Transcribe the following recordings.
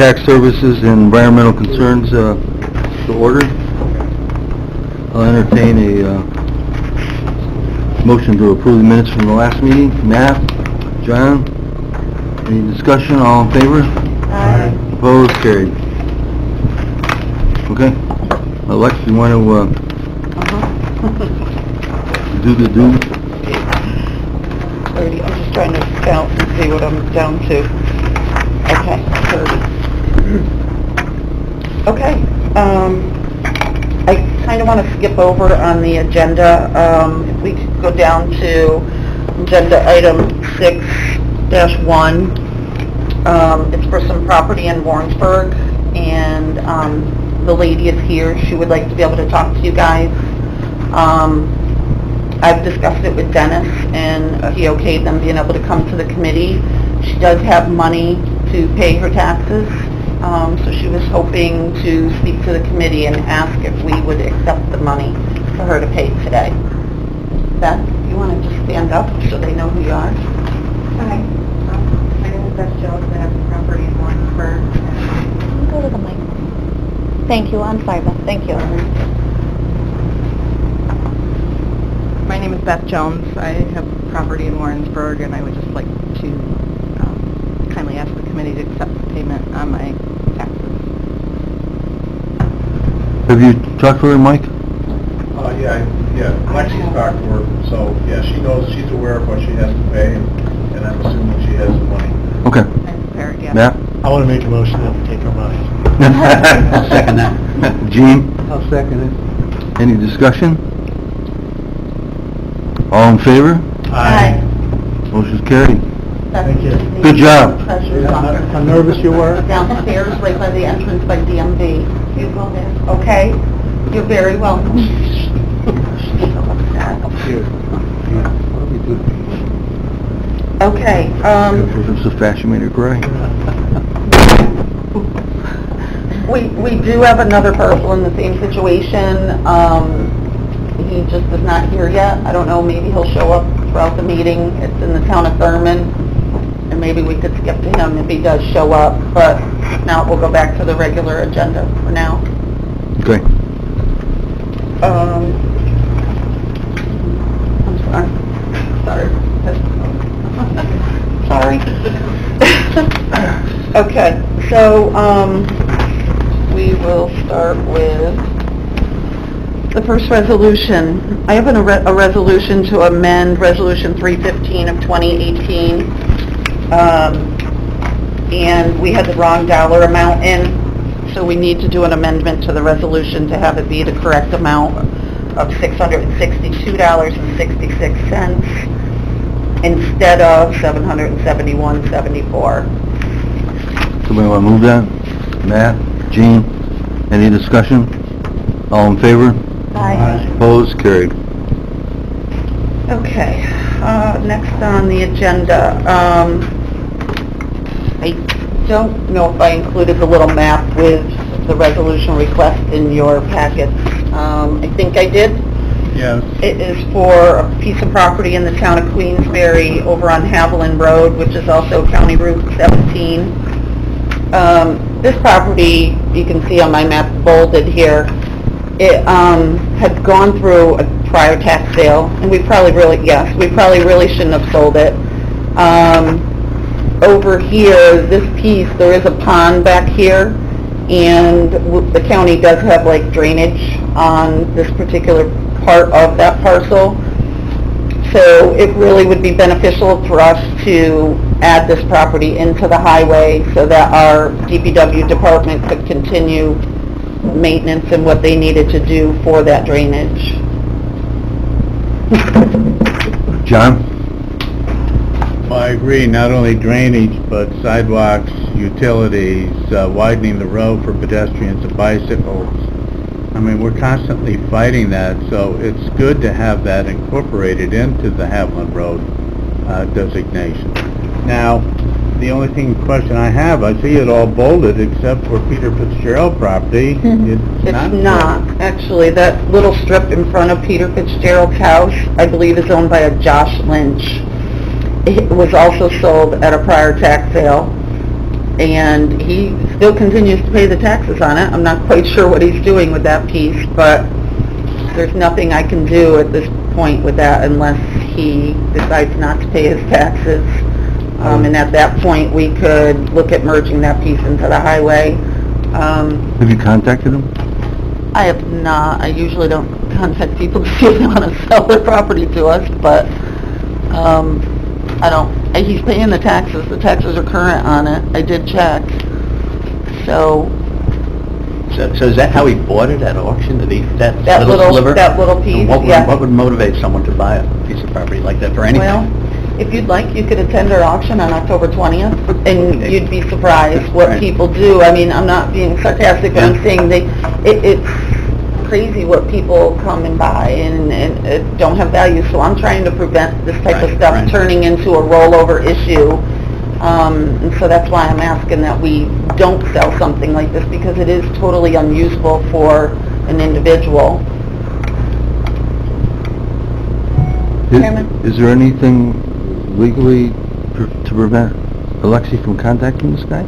Tax Services and Environmental Concerns to order. I'll entertain a motion to approve the minutes from the last meeting. Matt? John? Any discussion? All in favor? Aye. Opposed? Carried. Okay. Alex, you want to do the do? I'm just trying to count and see what I'm down to. Okay, 30. Okay, I kind of want to skip over on the agenda. If we could go down to agenda item 6-1. It's for some property in Warrensburg, and the lady is here. She would like to be able to talk to you guys. I've discussed it with Dennis, and he okayed them being able to come to the committee. She does have money to pay her taxes, so she was hoping to speak to the committee and ask if we would accept the money for her to pay today. Beth, you want to just stand up so they know who you are? Hi, my name is Beth Jones. I have property in Warrensburg. Go to the mic. Thank you. I'm sorry, Beth. Thank you. My name is Beth Jones. I have property in Warrensburg, and I would just like to kindly ask the committee to accept the payment on my taxes. Have you talked to her, Mike? Yeah, Lexi's talked to her, so, yeah, she knows, she's aware of what she has to pay, and I'm assuming she has the money. Okay. I'm prepared, yeah. Matt? I want to make a motion that we take our money. I'll second that. Gene? I'll second it. Any discussion? All in favor? Aye. Motion's carried. Thank you. Good job. How nervous you were? Downstairs, right by the entrance by DMV. You go there. Okay? You're very welcome. Okay, So fast you made her cry. we do have another parcel in the same situation. He just is not here yet. I don't know, maybe he'll show up throughout the meeting. It's in the town of Thurman, and maybe we could skip to him if he does show up, but now we'll go back to the regular agenda for now. Okay. I'm sorry. Sorry. Okay, so, we will start with the first resolution. I have a resolution to amend Resolution 315 of 2018, and we had the wrong dollar amount in, so we need to do an amendment to the resolution to have it be the correct amount of $662.66 instead of $771.74. Somebody want to move that? Matt? Gene? Any discussion? All in favor? Aye. Opposed? Carried. Okay, next on the agenda, I don't know if I included the little map with the resolution request in your packets. I think I did. Yes. It is for a piece of property in the town of Queensbury over on Haviland Road, which is also County Route 17. This property, you can see on my map bolded here, it had gone through a prior tax sale, and we probably really shouldn't have sold it. Over here, this piece, there is a pond back here, and the county does have like drainage on this particular part of that parcel. So it really would be beneficial for us to add this property into the highway so that our DPW department could continue maintenance and what they needed to do for that drainage. John? Well, I agree, not only drainage, but sidewalks, utilities, widening the road for pedestrians and bicycles. I mean, we're constantly fighting that, so it's good to have that incorporated into the Haviland Road designation. Now, the only question I have, I see it all bolded except for Peter Fitzgerald property. It's not. Actually, that little strip in front of Peter Fitzgerald's house, I believe, is owned by a Josh Lynch. It was also sold at a prior tax sale. and he still continues to pay the taxes on it. I'm not quite sure what he's doing with that piece, but there's nothing I can do at this point with that unless he decides not to pay his taxes. And at that point, we could look at merging that piece into the highway. Have you contacted him? I have not. I usually don't contact people to see if they want to sell their property to us, but I don't. He's paying the taxes. The taxes are current on it. I did check. So So is that how he bought it at auction, that that little sliver? that little piece, And what yeah. would motivate someone to buy a piece of property like that for anything? Well, if you'd like, you could attend our auction on October 20th, and Okay. you'd be surprised what Right. people do. I mean, I'm not being sarcastic, but I'm Yeah. saying it's crazy what people come and buy and don't have value. So I'm trying to prevent this type of Right, stuff right. turning into a rollover issue. And so that's why I'm asking that we don't sell something like this, because it is totally unusable for an individual. Chairman? Is there anything legally to prevent Alexi from contacting this guy?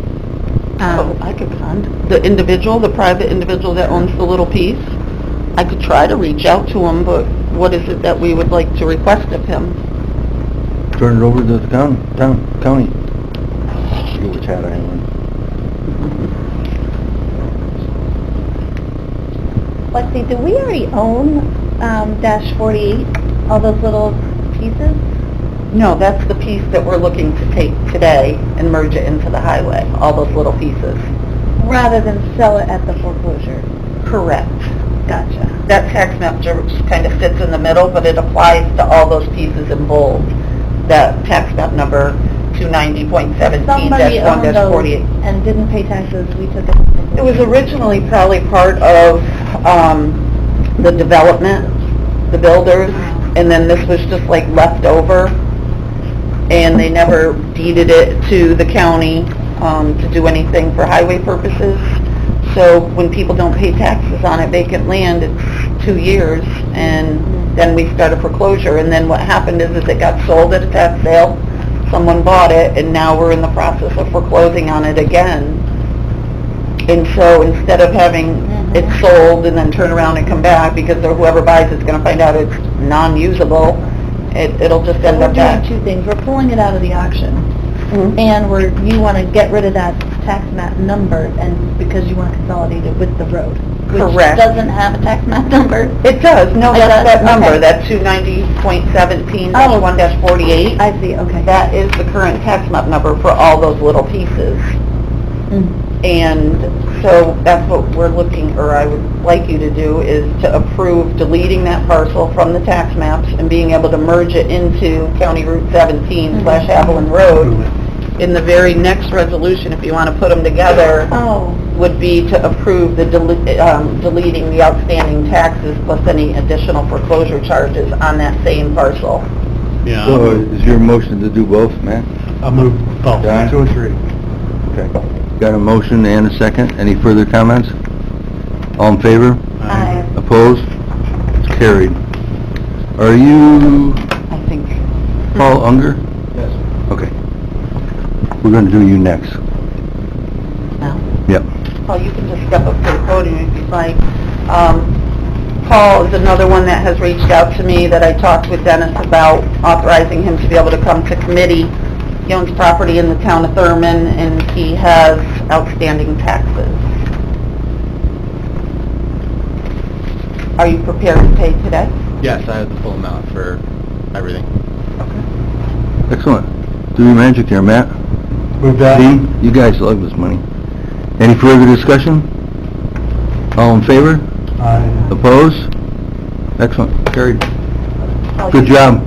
Oh, I could the individual, the private individual that owns the little piece. I could try to reach out to him, but what is it that we would like to request of him? Turn it over to the county. See which hat I am. Lexi, do we already own, dash 48, all those little pieces? No, that's the piece that we're looking to take today and merge it into the highway, all those little pieces. Rather than sell it at the foreclosure? Correct. Gotcha. That tax map just kind of sits in the middle, but it applies to all those pieces in bold. That tax map number Somebody 290.17-1-48. owned those and didn't pay taxes, we took it. It was originally probably part of the development, the builders, and then this was just like left over, and they never deeded it to the county to do anything for highway purposes. So when people don't pay taxes on it, vacant land, it's 2 years, and then we start a foreclosure, and then what happened is it got sold at a tax sale, someone bought it, and now we're in the process of foreclosing on it again. And so instead of having it sold and then turn around and come back, because whoever buys it's going to find out it's non-usable, it'll just end We're up back. doing two things, we're pulling it out of the auction, Mhm. and you want to get rid of that tax map number, and because you want to consolidate it with the road. Correct. Which doesn't have a tax map number. It does, no, It that's does? that number, Okay. that 290.17-1-48. I see, okay. That is the current tax map number for all those little pieces. Mm. And so that's what we're looking, or I would like you to do, is to approve deleting that parcel from the tax maps and being able to merge it into County Route 17/Haviland Road. In the very next resolution, if you want to put them together, Oh, would be to approve the deleting the outstanding taxes plus any additional foreclosure charges on that same parcel. Yeah. So is your motion to do both, Matt? I'll move both, John? 2 and 3. Okay. Got a motion and a second. Any further comments? All in favor? I, Opposed? It's carried. Are you I think. Paul Unger? Yes. Okay. We're going to do you next. No? Yep. Paul, you can just step up to the podium if you'd like. Paul is another one that has reached out to me that I talked with Dennis about authorizing him to be able to come to committee. He owns property in the town of Thurman, and he has outstanding taxes. Are you prepared to pay today? Yes, I have the full amount for everything. Excellent. Do your magic there, Matt. Move that. See? You guys love this money. Any further discussion? All in favor? Aye. Opposed? Excellent. Carried. Paul, Good you- job.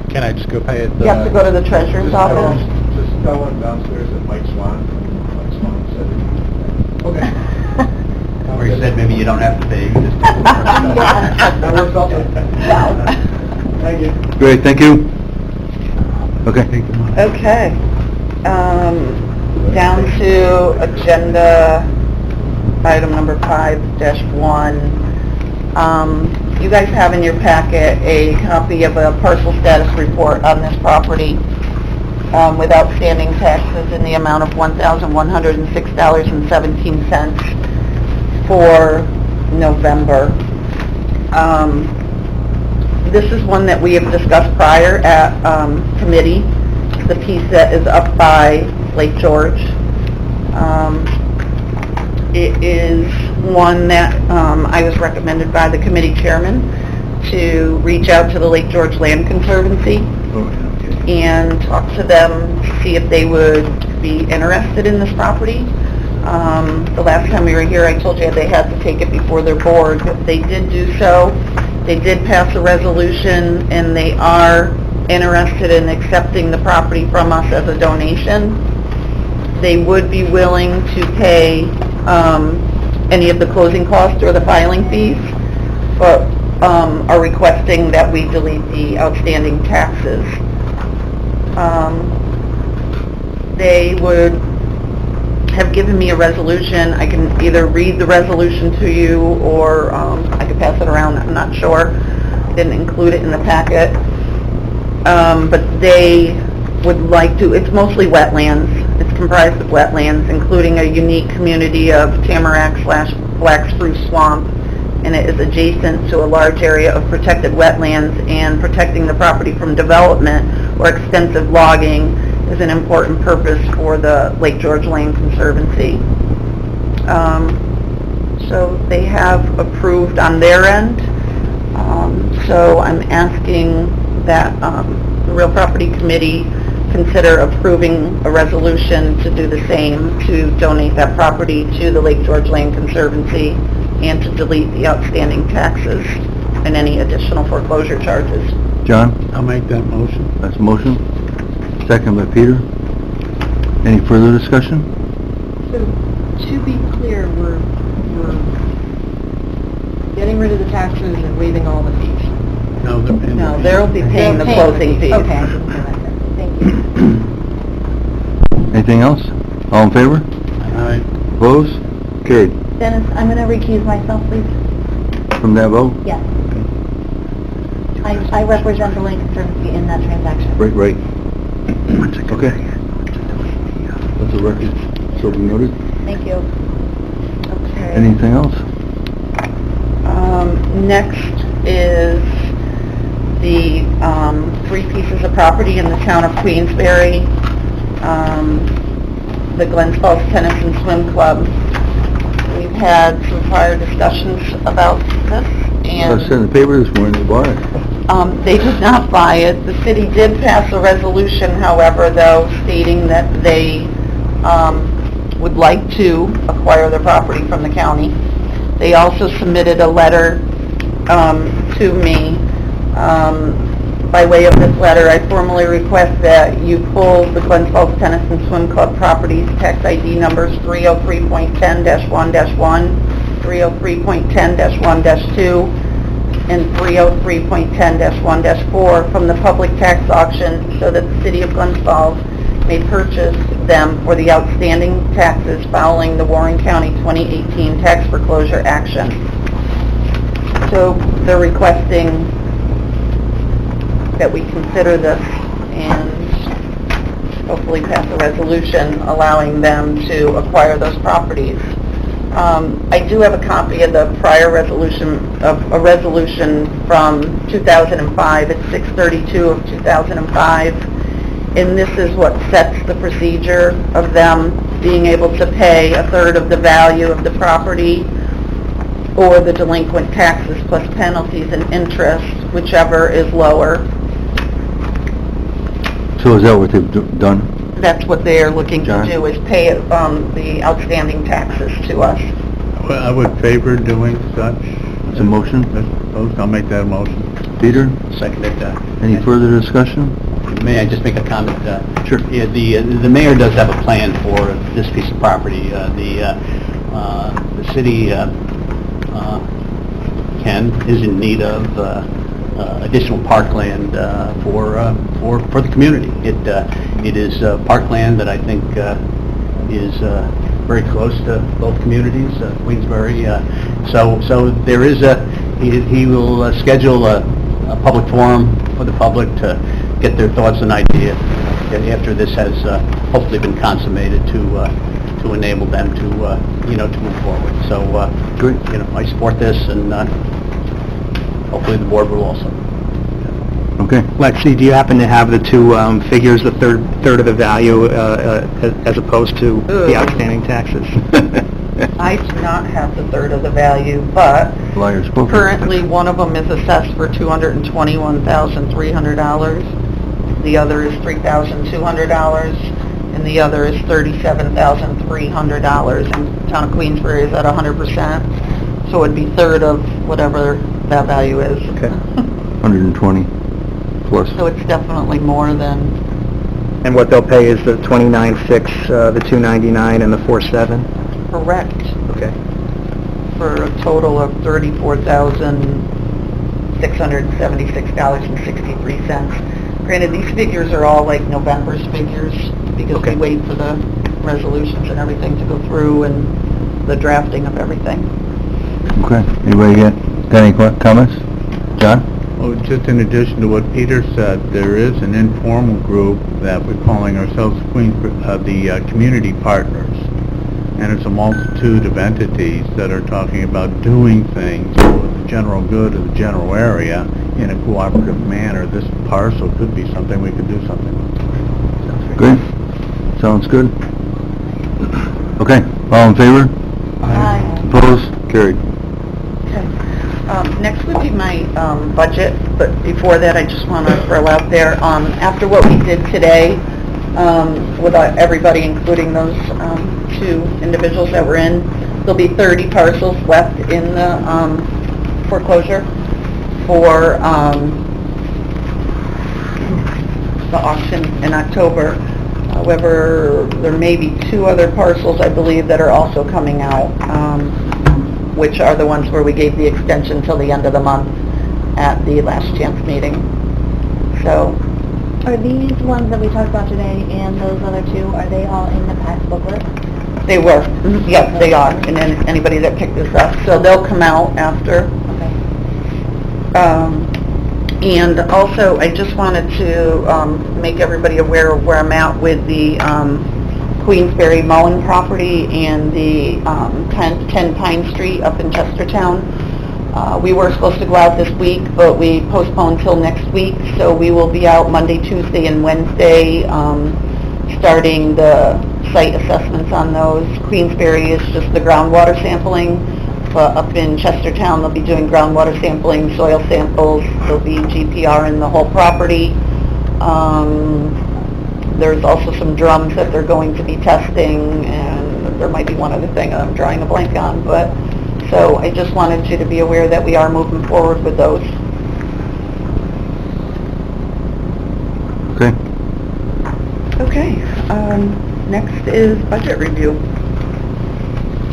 Can I just go pay it? You have to go to the treasurer's office. Just tell him downstairs that Mike Swan said it. Okay. Or you said maybe you don't have to pay, you just... That works also. Thank you. Great, thank you. Okay. Take the money. Okay. Down to agenda item number 5-1. You guys have in your packet a copy of a parcel status report on this property. with outstanding taxes in the amount of $1,106.17 for November. This is one that we have discussed prior at committee, the piece that is up by Lake George. It is one that I was recommended by the committee chairman to reach out to the Lake George Land Conservancy and talk to them to see if they would be interested in this property. The last time we were here, I told you they had to take it before their board, but they did do so. They did pass a resolution, and they are interested in accepting the property from us as a donation. They would be willing to pay any of the closing costs or the filing fees, but are requesting that we delete the outstanding taxes. They would have given me a resolution. I can either read the resolution to you, or I could pass it around, I'm not sure. Didn't include it in the packet. But they would like to, it's mostly wetlands. It's comprised of wetlands, including a unique community of tamarack/black spruce swamp, and it is adjacent to a large area of protected wetlands, and protecting the property from development or extensive logging is an important purpose for the Lake George Land Conservancy. So they have approved on their end. So I'm asking that the Real Property Committee consider approving a resolution to do the same, to donate that property to the Lake George Land Conservancy and to delete the outstanding taxes and any additional foreclosure charges. John? I'll make that motion. That's a motion. Second by Peter. Any further discussion? So, to be clear, we're getting rid of the taxes and waiving all the fees. No, No, they'll be paying the closing fees. Okay. Thank you. Anything else? All in favor? Aye. Opposed? Carried. Dennis, I'm going to recuse myself, please. From that vote? Yes. I represent the Land Conservancy in that transaction. Right. Okay. Let the record so be noted. Thank you. Okay. Anything else? Next is the 3 pieces of property in the town of Queensbury, the Glens Falls Tennis and Swim Club. We've had some prior discussions about this, I and said in the paper this morning, they bought it. they did not buy it. The city did pass a resolution, however, though, stating that they would like to acquire the property from the county. They also submitted a letter to me. By way of this letter, I formally request that you pull the Glens Falls Tennis and Swim Club properties tax ID numbers 303.10-1-1, 303.10-1-2, and 303.10-1-4 from the public tax auction, so that the city of Glens Falls may purchase them for the outstanding taxes following the Warren County 2018 tax foreclosure action. So they're requesting that we consider this and hopefully pass a resolution allowing them to acquire those properties. I do have a copy of the prior resolution, of a resolution from 2005. It's 632 of 2005, and this is what sets the procedure of them being able to pay a third of the value of the property or the delinquent taxes plus penalties and interest, whichever is lower. So is that what they've done? That's what they are looking to John? do, is pay the outstanding taxes to us. Well, I would favor doing such. It's a motion. I'll make that motion. Peter? Seconded. Any further discussion? May I just make a comment? Sure. Yeah, the mayor does have a plan for this piece of property. The city is in need of additional parkland for the community. It is parkland that I think is very close to both communities, Queensbury. So there is he will schedule a public forum for the public to get their thoughts and ideas. after this has hopefully been consummated, to enable them to, to move forward. So, Great. I support this, and hopefully the board will also. Okay. Lexi, do you happen to have the two figures, the third of the value as opposed to the outstanding taxes? I do not have the third of the value, but Liar's spoken. currently one of them is assessed for $221,300. The other is $3,200, and the other is $37,300. And Town of Queensbury is at 100%, so it'd be third of whatever that value is. Okay. 120 plus. So it's definitely more than, And what they'll pay is the 29.6, the 299, and the 4.7? correct, Okay. for a total of $34,676.63. Granted, these figures are all like November's figures, because we Okay. wait for the resolutions and everything to go through and the drafting of everything. Okay. Anybody got any comments? John? Oh, just in addition to what Peter said, there is an informal group that we're calling ourselves the Community Partners. And it's a multitude of entities that are talking about doing things for the general good of the general area in a cooperative manner. This parcel could be something we could do something with. Good. Sounds good. Okay. All in favor? Aye. Opposed? Carried. Okay. Next would be my budget, but before that, I just want to throw out there, after what we did today, with everybody, including those two individuals that were in, there'll be 30 parcels left in the foreclosure for the auction in October. However, there may be 2 other parcels, I believe, that are also coming out, which are the ones where we gave the extension till the end of the month at the last chance meeting. So, Are these ones that we talked about today and those other two, are they all in the tax booklet? they were, yes, they are, and then anybody that picked this up, so they'll come out after. Okay. And also, I just wanted to make everybody aware of where I'm at with the Queensbury Mullen property and the 10 Pine Street up in Chestertown. We were supposed to go out this week, but we postponed till next week, so we will be out Monday, Tuesday, and Wednesday, starting the site assessments on those. Queensbury is just the groundwater sampling, but up in Chestertown, they'll be doing groundwater sampling, soil samples, there'll be GPR in the whole property. There's also some drums that they're going to be testing, and there might be one other thing I'm drawing a blank on, but, so I just wanted you to be aware that we are moving forward with those. Okay. Okay, next is budget review.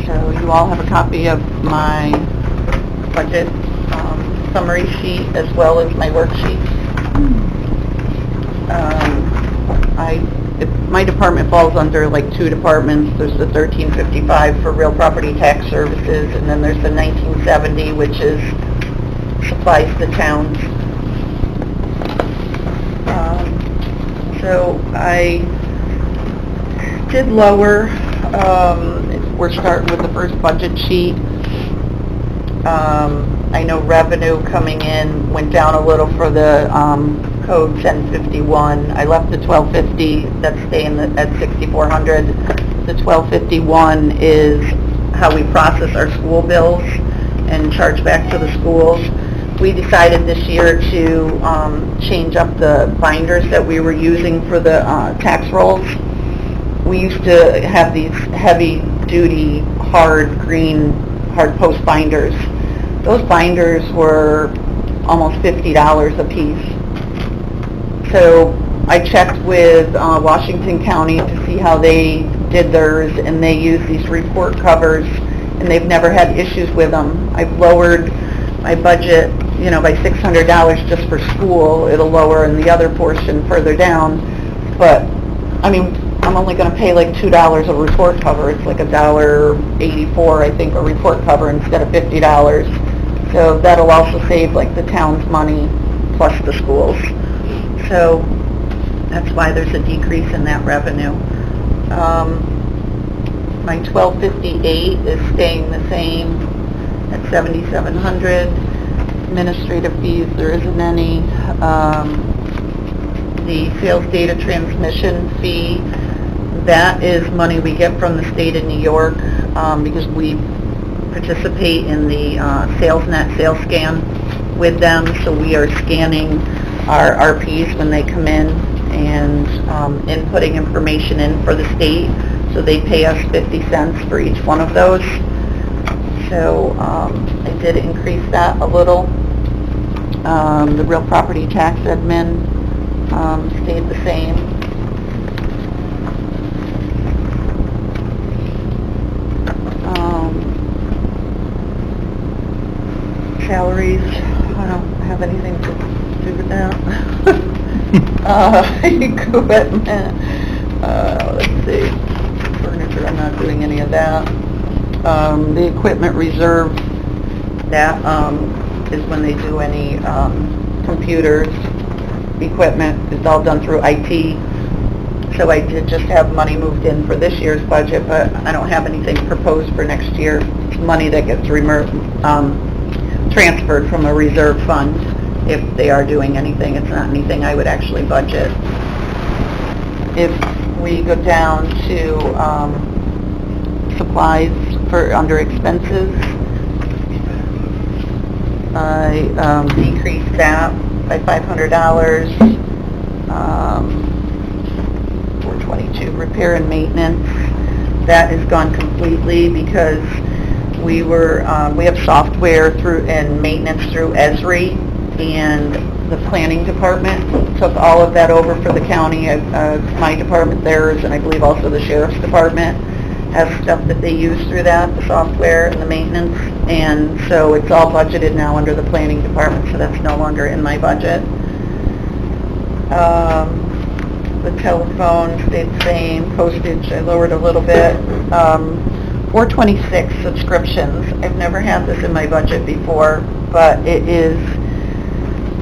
So you all have a copy of my budget summary sheet as well as my worksheet. My department falls under like 2 departments. There's the 1355 for real property tax services, and then there's the 1970, which is supplies to towns. So I did lower, we're starting with the first budget sheet. I know revenue coming in went down a little for the code 1051. I left the 1250, that's staying at 6,400. The 1251 is how we process our school bills and charge back to the schools. We decided this year to change up the binders that we were using for the tax rolls. We used to have these heavy-duty, hard green, hard post binders. Those binders were almost $50 a piece. So I checked with Washington County to see how they did theirs, and they use these report covers, and they've never had issues with them. I've lowered my budget, by $600 just for school. It'll lower in the other portion further down, but, I'm only going to pay like $2 a report cover. It's like $1.84, I think, a report cover instead of $50. So that'll also save like the town's money plus the schools. So That's why there's a decrease in that revenue. My 1258 is staying the same at 7,700. Administrative fees, there isn't any. The sales data transmission fee, that is money we get from the state of New York, because we participate in the SalesNet sales scan with them, so we are scanning our RPs when they come in and inputting information in for the state, so they pay us 50 cents for each one of those. So I did increase that a little. The real property tax admin stayed the same. Salaries, I don't have anything to do with that. Equipment, let's see, furniture, I'm not doing any of that. The equipment reserve, that is when they do any computers, equipment, it's all done through IT. So I did just have money moved in for this year's budget, but I don't have anything proposed for next year. It's money that gets transferred from a reserve fund if they are doing anything. It's not anything I would actually budget. If we go down to supplies for under expenses, I decreased that by $500. 422 repair and maintenance, that is gone completely because we have software through and maintenance through Esri, and the planning department took all of that over for the county. My department, theirs, and I believe also the sheriff's department has stuff that they use through that, the software and the maintenance, and so it's all budgeted now under the planning department, so that's no longer in my budget. The telephone stayed the same. Postage, I lowered a little bit. 426 subscriptions. I've never had this in my budget before, but it is,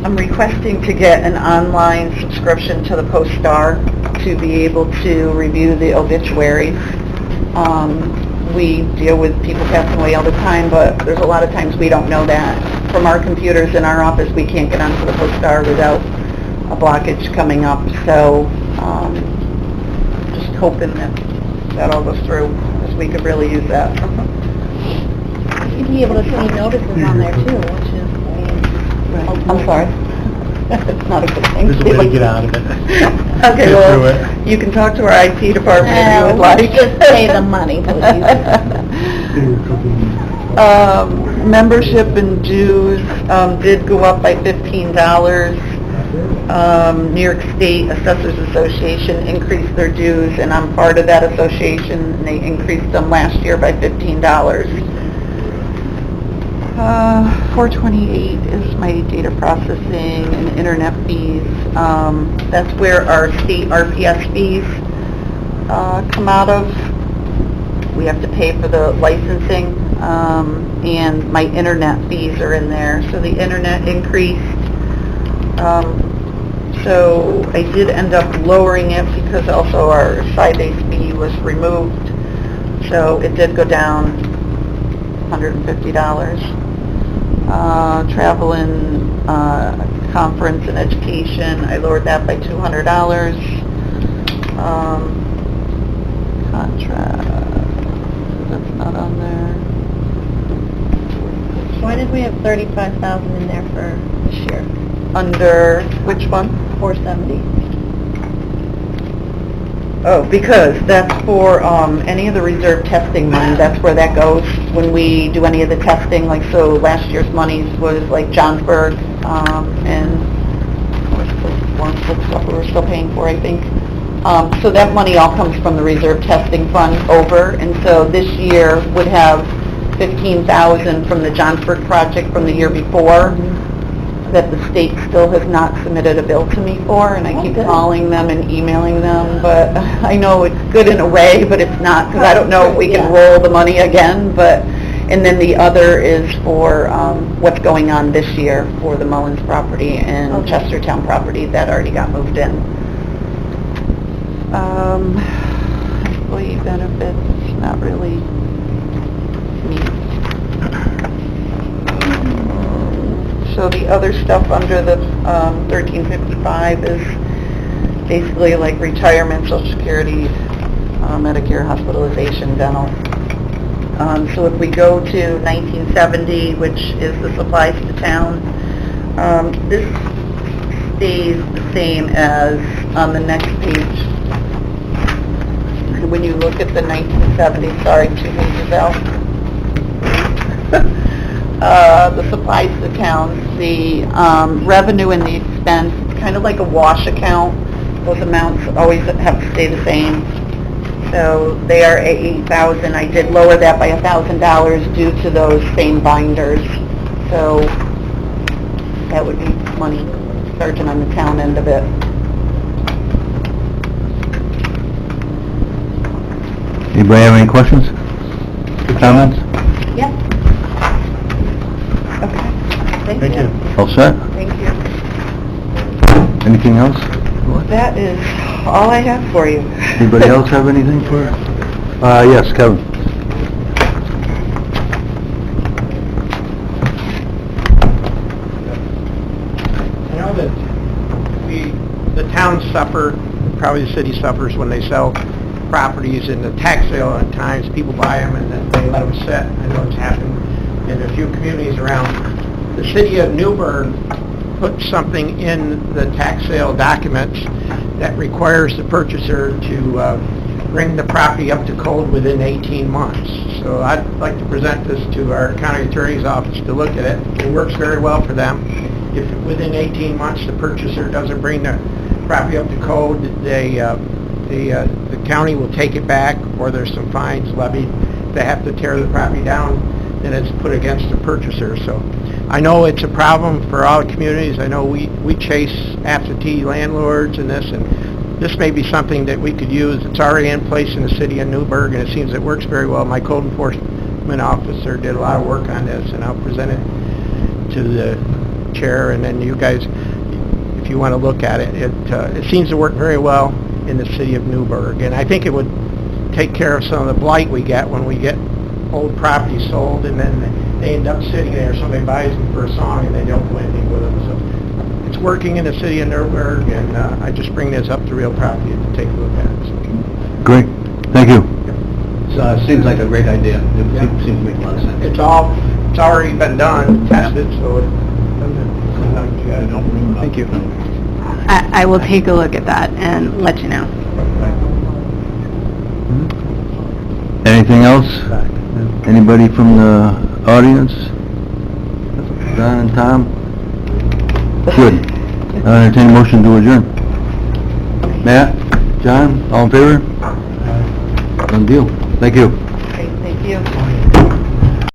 I'm requesting to get an online subscription to the Post-Star to be able to review the obituaries. We deal with people passing away all the time, but there's a lot of times we don't know that. From our computers in our office, we can't get onto the Post-Star without a blockage coming up, so just hoping that all goes through, because we could really use that. You'd be able to see notices on there too, which is, I'm sorry. It's not a good thing. There's a way to get out of it. Okay, Get through well, it. you can talk to our IT department if you would like. Just pay the money, please. Membership and dues did go up by $15. New York State Assessors Association increased their dues, and I'm part of that association, and they increased them last year by $15. 428 is my data processing and internet fees. That's where our state RPS fees come out of. We have to pay for the licensing, and my internet fees are in there. So the internet increased. So I did end up lowering it because also our Sybase fee was removed. So it did go down $150. Travel and conference and education, I lowered that by $200. Contract, that's not on there. Why did we have 35,000 in there for this year? Under which one? 470. Oh, because that's for any of the reserve testing money. That's where that goes when we do any of the testing. Like, so last year's monies was like Johnsburg and stuff we were still paying for, I think. So that money all comes from the reserve testing fund over, and so this year would have $15,000 from the Johnsburg project from the year before. That the state still has not submitted a bill to me for, and I keep calling them and emailing them, but I know it's good in a way, but it's not, because I don't know if we can roll the money again, but, and then the other is for what's going on this year for the Mullins property and Chestertown property that already got moved in. employee benefits, not really me. So the other stuff under the 1355 is basically like retirement, Social Security, Medicare, hospitalization, dental. So if we go to 1970, which is the supplies to town, this stays the same as on the next page. When you look at the 1970, sorry, 2 pages out. The supplies to town, the revenue and the expense, it's kind of like a wash account. Those amounts always have to stay the same. So they are at 8,000. I did lower that by $1,000 due to those same binders. So that would be money charging on the town end of it. Anybody have any questions? Comments? Yep. Okay. Thank you. All set? Thank you. Anything else? That is all I have for you. Anybody else have anything for? Yes, Kevin. I know that the towns suffer, probably the city suffers when they sell properties in the tax sale. At times, people buy them and then they let them sit. I know it's happened in a few communities around. The city of Newburgh put something in the tax sale documents that requires the purchaser to bring the property up to code within 18 months. So I'd like to present this to our county attorney's office to look at it. It works very well for them. If within 18 months the purchaser doesn't bring the property up to code, the county will take it back, or there's some fines levied. They have to tear the property down, then it's put against the purchaser. So I know it's a problem for all communities. I know we chase absentee landlords and this may be something that we could use. It's already in place in the city of Newburgh, and it seems it works very well. My code enforcement officer did a lot of work on this, and I'll present it to the chair, and then you guys, if you want to look at it. It seems to work very well in the city of Newburgh, and I think it would take care of some of the blight we get when we get old property sold, and then they end up sitting there. Somebody buys them for a song, and they don't do anything with them. So it's working in the city of Newburgh, and I just bring this up to Real Property to take a look at it. So. Great. Thank you. So seems like a great idea. It seems to make a lot of sense. It's already been done, tested, so thank you. I will take a look at that and let you know. Anything else? Anybody from the audience? Don and Tom? Good. Entertain a motion to adjourn. Matt? John? All in favor? Done deal. Thank you. Okay, thank you.